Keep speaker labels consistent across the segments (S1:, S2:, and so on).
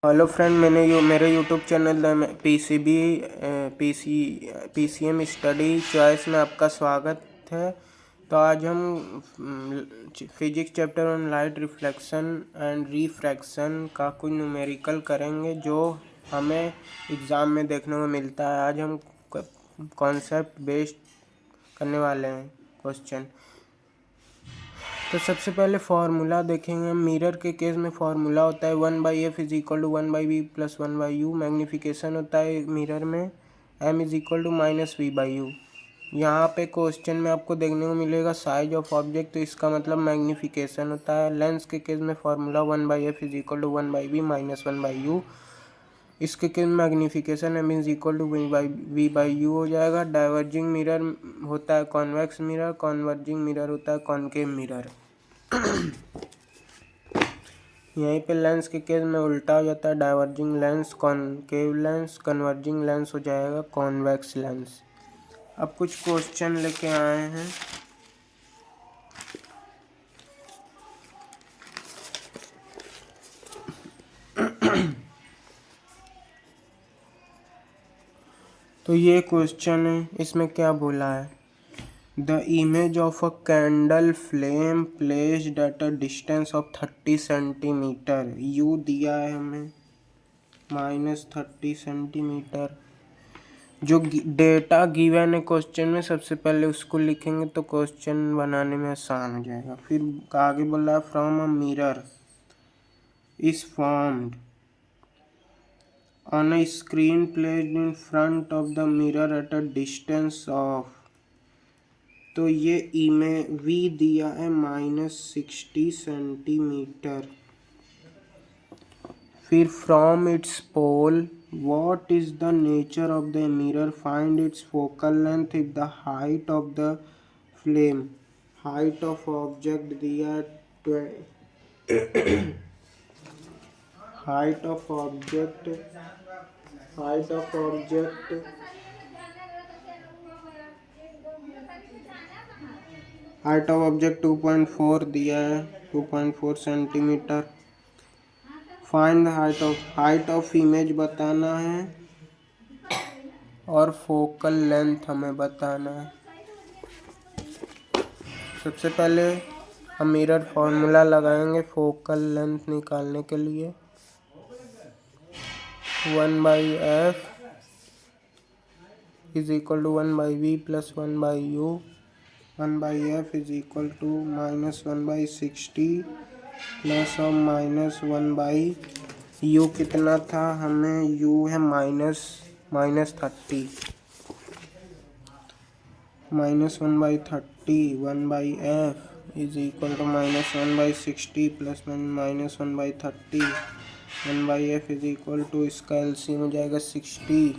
S1: Hello friend, मेरे YouTube channel PCM study choice में आपका स्वागत है। तो आज हम physics chapter on light reflection and refraction का कुछ न्यूमेरिकल करेंगे जो हमें एग्ज़ाम में देखने को मिलता है। आज हम कॉन्सेप्ट बेस्ड करने वाले हैं क्वेश्चन। तो सबसे पहले फार्मूला देखेंगे हम। मिरर के केस में फार्मूला होता है 1/f is equal to 1/v plus 1/u। Magnification होता है मिरर में m is equal to -v/u। यहाँ पे क्वेश्चन में आपको देखने को मिलेगा साइज ऑफ ऑब्जेक्ट, तो इसका मतलब मैग्नीफिकेशन होता है। लेंस के केस में formula 1/f is equal to 1/v minus 1/u। इसके केस में magnification m is equal to v/u हो जाएगा। डाइवर्जिंग मिरर होता है कॉन्वेक्स मिरर, कॉन्वर्जिंग मिरर होता है कॉनकेव मिरर। यहीं पे लेंस के केस में उल्टा हो जाता है, diverging lens concave lens, converging lens हो जाएगा कॉन्वेक्स लेंस। अब कुछ क्वेश्चन लेके आए हैं। तो ये क्वेश्चन है, इसमें क्या बोला है? The image of a candle flame placed at a distance of 30 centimetre, U दिया है हमें -30 सेंटीमीटर। जो डेटा गिवन है क्वेश्चन में, सबसे पहले उसको लिखेंगे तो क्वेश्चन बनाने में आसान हो जाएगा। फिर आगे बोला है from a mirror is formed on a screen placed in front of the mirror at a distance of, तो ये इमेज v दिया है -60 सेंटीमीटर। फिर from its pole what is the nature of the mirror, find its focal length if the height of the flame, height of object दिया height of object height of object 2.4 दिया है, 2.4 centimetre. Find height of image बताना है और focal length हमें बताना है। सबसे पहले हम मिरर फॉर्मूला लगाएंगे फोकल लेंथ निकालने के लिए। 1/f is equal to 1/v plus 1/u। 1/f is equal to -1/60 plus और -1/u। कितना था हमें? u है -30, -1/30। 1/f is equal to -1/60 plus -1/30। 1/f is equal to, इसका एलसीएम हो जाएगा 60,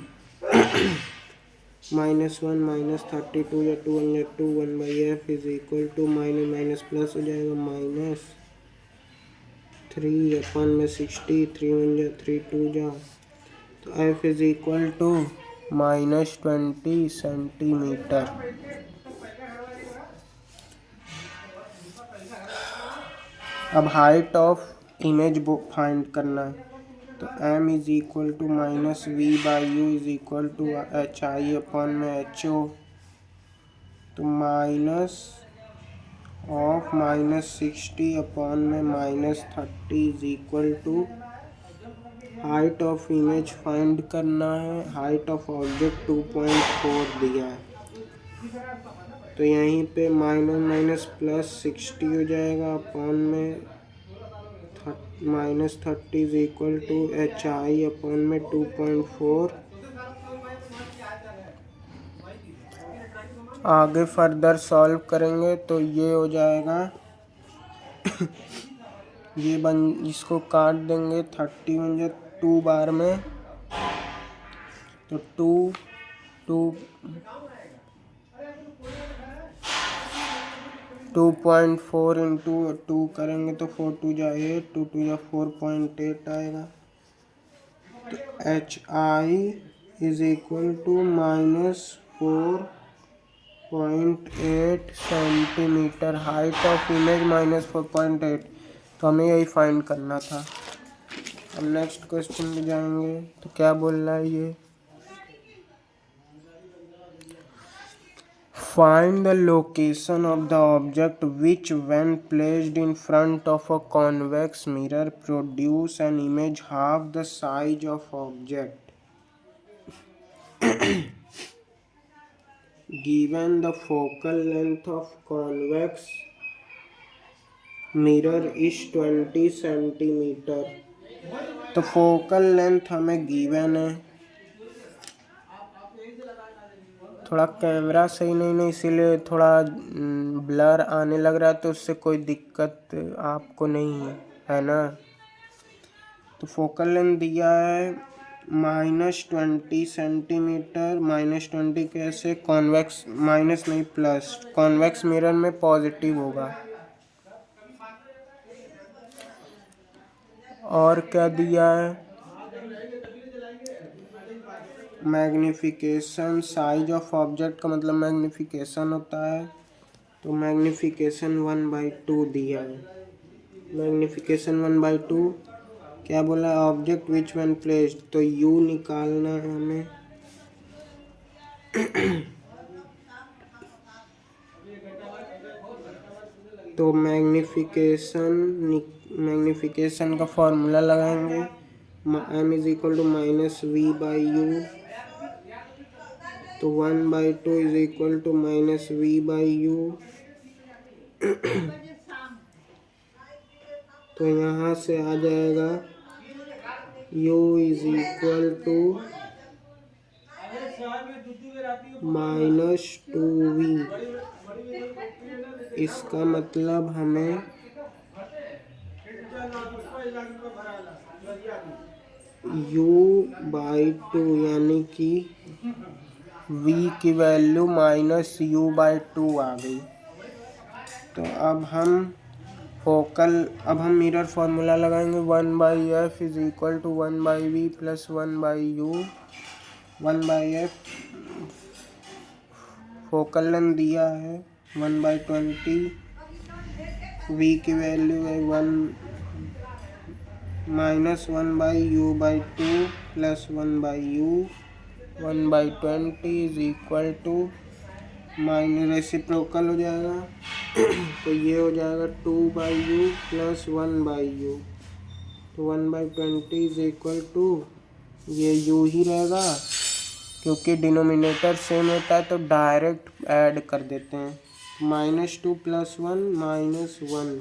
S1: -1 -32 या 2 या 2। 1/f is equal to minus plus हो जाएगा -3 अपन में 60, 3 या 3 2 जा, तो f is equal to -20 centimetre. अब हाइट ऑफ इमेज फाइंड करना है, तो m is equal to -v/u is equal to hi अपन में ho, तो माइनस ऑफ -60 अपन में -30 is equal to height of image find करना है। हाइट ऑफ ऑब्जेक्ट 2.4 दिया है, तो यहीं पे -+ हो जाएगा अपन में -30 इज इक्वल टू hi अपन में 2.4। आगे फर्दर सॉल्व करेंगे तो ये हो जाएगा इसको काट देंगे, 30 बन जाए 2 बार में, तो 2.4 इंटू 2 करेंगे तो 4 2 जा 8, 2 2 जा 4.8 आएगा। तो hi is equal to -4.8 centimetre. Height of image -4.8, तो हमें यही फाइंड करना था। अब नेक्स्ट क्वेश्चन पे जाएंगे तो क्या बोल रहा है ये, find the location of the object which when placed in front of a convex mirror produce an image half the size of object given the focal length of convex mirror is 20 centimetre. तो focal length हमें given है, थोड़ा camera सही नहीं है इसीलिए थोड़ा blur आने लग रहा है, तो उससे कोई दिक्कत आपको नहीं है ना। तो फोकल लेंथ दिया है -20 सेंटीमीटर, -20 कैसे, कॉन्वेक्स माइनस नहीं प्लस, कॉन्वेक्स मिरर में पॉजिटिव होगा। और क्या दिया है, मैग्निफिकेशन, साइज ऑफ ऑब्जेक्ट का मतलब मैग्निफिकेशन होता है, तो मैग्निफिकेशन 1/2 दिया है। मैग्निफिकेशन 1/2 क्या बोला है, ऑब्जेक्ट विच व्हेन प्लेस्ड, तो यू निकालना है हमें। तो मैग्निफिकेशन का फॉर्मूला लगाएंगे, m is equal to -v/u, तो 1/2 इज इक्वल टू -v/u। तो यहाँ से आ जाएगा u is equal to -2v। इसका मतलब हमें u/2 यानी कि v की वैल्यू -u/2 आ गई। तो अब हम मिरर फॉर्मूला लगाएंगे, 1/f is equal to 1/v plus 1/u। 1/f focal length दिया है 1/20, v की वैल्यू है -1/u/2 plus 1/u। 1/20 is equal to reciprocal हो जाएगा तो ये हो जाएगा 2/u प्लस 1/u। तो 1/20 इज इक्वल टू, ये u ही रहेगा क्योंकि डिनोमिनेटर सेम होता है तो डायरेक्ट ऐड कर देते हैं, -2 प्लस 1 -1,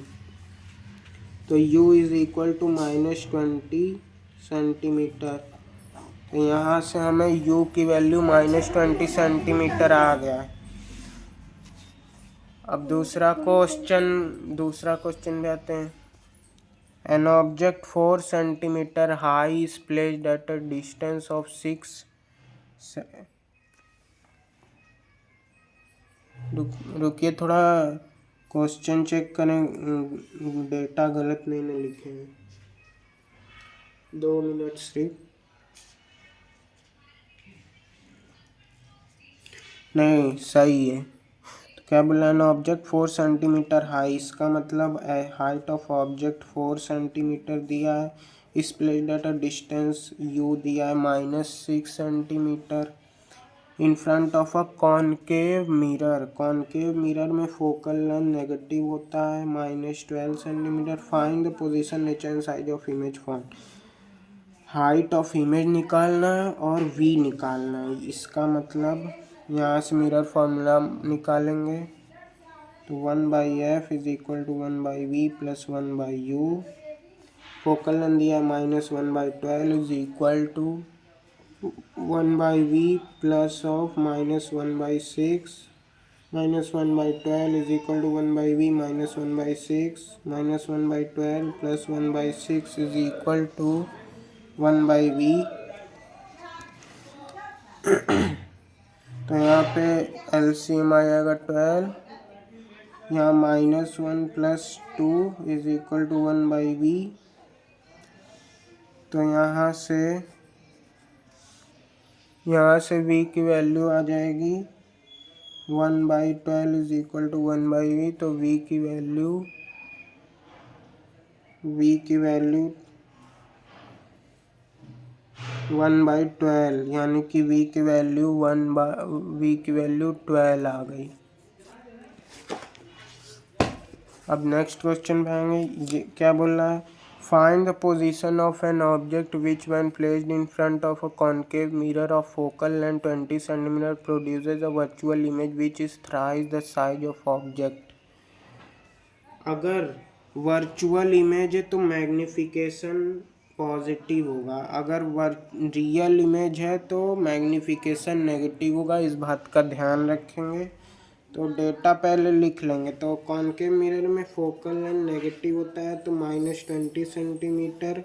S1: तो u is equal to -20 centimetre. तो यहाँ से हमें u की वैल्यू -20 सेंटीमीटर आ गया है। अब दूसरा क्वेश्चन पे आते हैं। An object 4 centimetre high is placed at a distance of 6। रुकिए थोड़ा क्वेश्चन चेक करें, डेटा गलत नहीं ना लिखे हैं, 2 मिनट सिर्फ। नहीं सही है, तो क्या बोला है, ऑब्जेक्ट 4 सेंटीमीटर हाई, इसका मतलब हाइट ऑफ ऑब्जेक्ट 4 सेंटीमीटर दिया है, इस placed at a distance u दिया है -6 centimetre in front of a concave mirror. Concave mirror में फोकल लेंथ नेगेटिव होता है -12 centimetre. Find the position, nature and size of image form. Height of image निकालना है और v निकालना है, इसका मतलब यहाँ से मिरर फॉर्मूला निकालेंगे, तो 1/f is equal to 1/v plus 1/u। Focal length दिया है -1/12 is equal to 1/v plus of -1/6, -1/12 is equal to 1/v -1/6, -1/12 plus 1/6 is equal to 1/v। तो यहाँ पे LCM आ जाएगा 12, यहाँ -1 plus 2 is equal to 1/v। तो यहाँ से v की वैल्यू आ जाएगी 1/12 इज इक्वल टू 1/v। तो v की वैल्यू 1/12, यानी कि v की वैल्यू 12 आ गई। अब नेक्स्ट क्वेश्चन पे आएंगे। क्या बोल रहा है, find the position of an object which when placed in front of a concave mirror of focal length 20 centimetre produces a virtual image which is thrice the size of object. अगर virtual image है तो magnification positive होगा, अगर real image है तो magnification negative होगा। इस बात का ध्यान रखेंगे। तो डेटा पहले लिख लेंगे। तो कॉनकेव मिरर में फोकल लेंथ नेगेटिव होता है तो -20 सेंटीमीटर।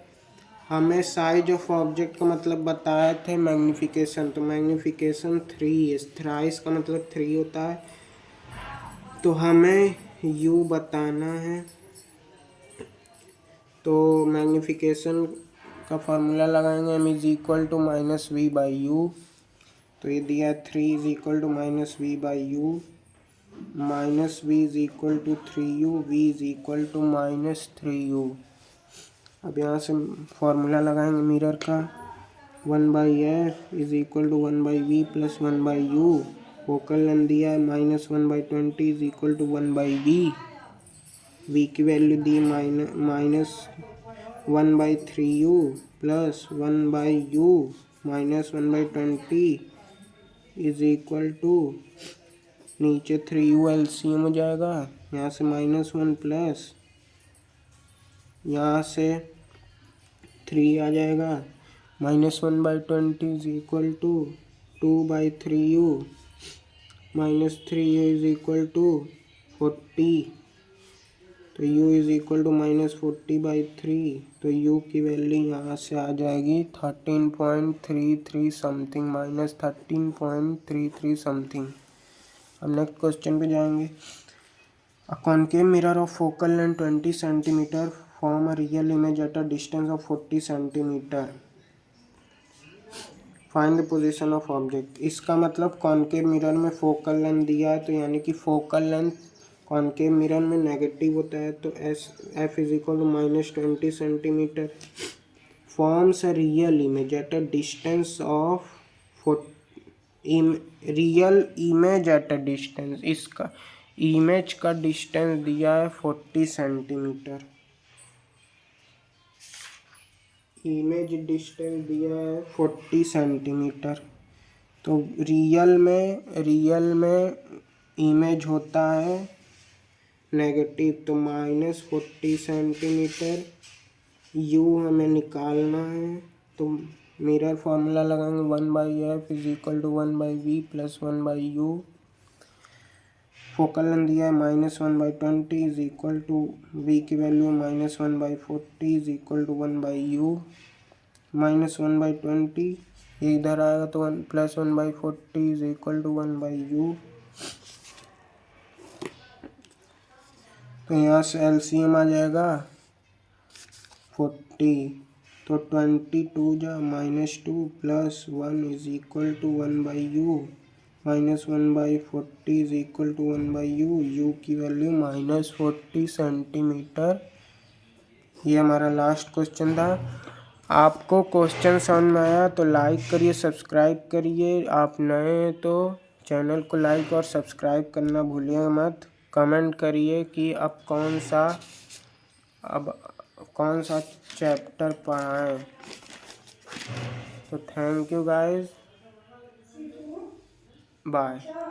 S1: हमें साइज ऑफ ऑब्जेक्ट का मतलब बताए थे मैग्निफिकेशन, तो मैग्निफिकेशन 3 है, थ्राइस का मतलब 3 होता है। तो हमें u बताना है। तो मैग्निफिकेशन का फार्मूला लगाएंगे, m is equal to -v/u। तो ये दिया 3 is equal to -v/u, -v is equal to 3u, v is equal to -3u। अब यहाँ से फॉर्मूला लगाएंगे मिरर का, 1/f is equal to 1/v plus 1/u। Focal length दिया है -1/20 is equal to 1/v। v की वैल्यू दी -1/3u plus 1/u minus 1/20 is equal to, नीचे 3u LCM हो जाएगा, यहाँ से -1 प्लस यहाँ से 3 आ जाएगा, -1/20 is equal to 2/3u, -3u is equal to 40। तो u इज इक्वल टू -40/3। तो u की वैल्यू यहाँ से आ जाएगी 13.33 समथिंग, -13.33 समथिंग। अब नेक्स्ट क्वेश्चन पे जाएंगे। A concave mirror of focal length 20 centimetre form a real image at a distance of 40 centimetre. Find the position of object. इसका मतलब कॉनकेव मिरर में फोकल लेंथ दिया है, तो यानी कि फोकल लेंथ कॉनकेव मिरर में नेगेटिव होता है, तो f is equal to -20 centimetre. Forms a real image at a distance of real image at a distance. इसका इमेज का डिस्टेंस दिया है 40 सेंटीमीटर। इमेज डिस्टेंस दिया है 40 सेंटीमीटर। तो रियल में इमेज होता है नेगेटिव, तो -40 सेंटीमीटर। u हमें निकालना है, तो मिरर फार्मूला लगाएंगे, 1/f is equal to 1/v plus 1/u। Focal length दिया है -1/20 इज इक्वल टू, v की value -1/40 is equal to 1/u। -1/20 इधर आएगा तो plus 1/40 is equal to 1/u। तो यहाँ से LCM आ जाएगा 40, तो 22 जा -2 plus 1 is equal to 1/u, -1/40 is equal to 1/u। u की वैल्यू -40 सेंटीमीटर। ये हमारा लास्ट क्वेश्चन था। आपको क्वेश्चन समझ में आया तो लाइक करिए, सब्सक्राइब करिए। आप नए हैं तो चैनल को लाइक और सब्सक्राइब करना भूलिए मत। कमेंट करिए कि अब कौन सा चैप्टर पढ़ाएं। तो थैंक यू गाइस, बाय।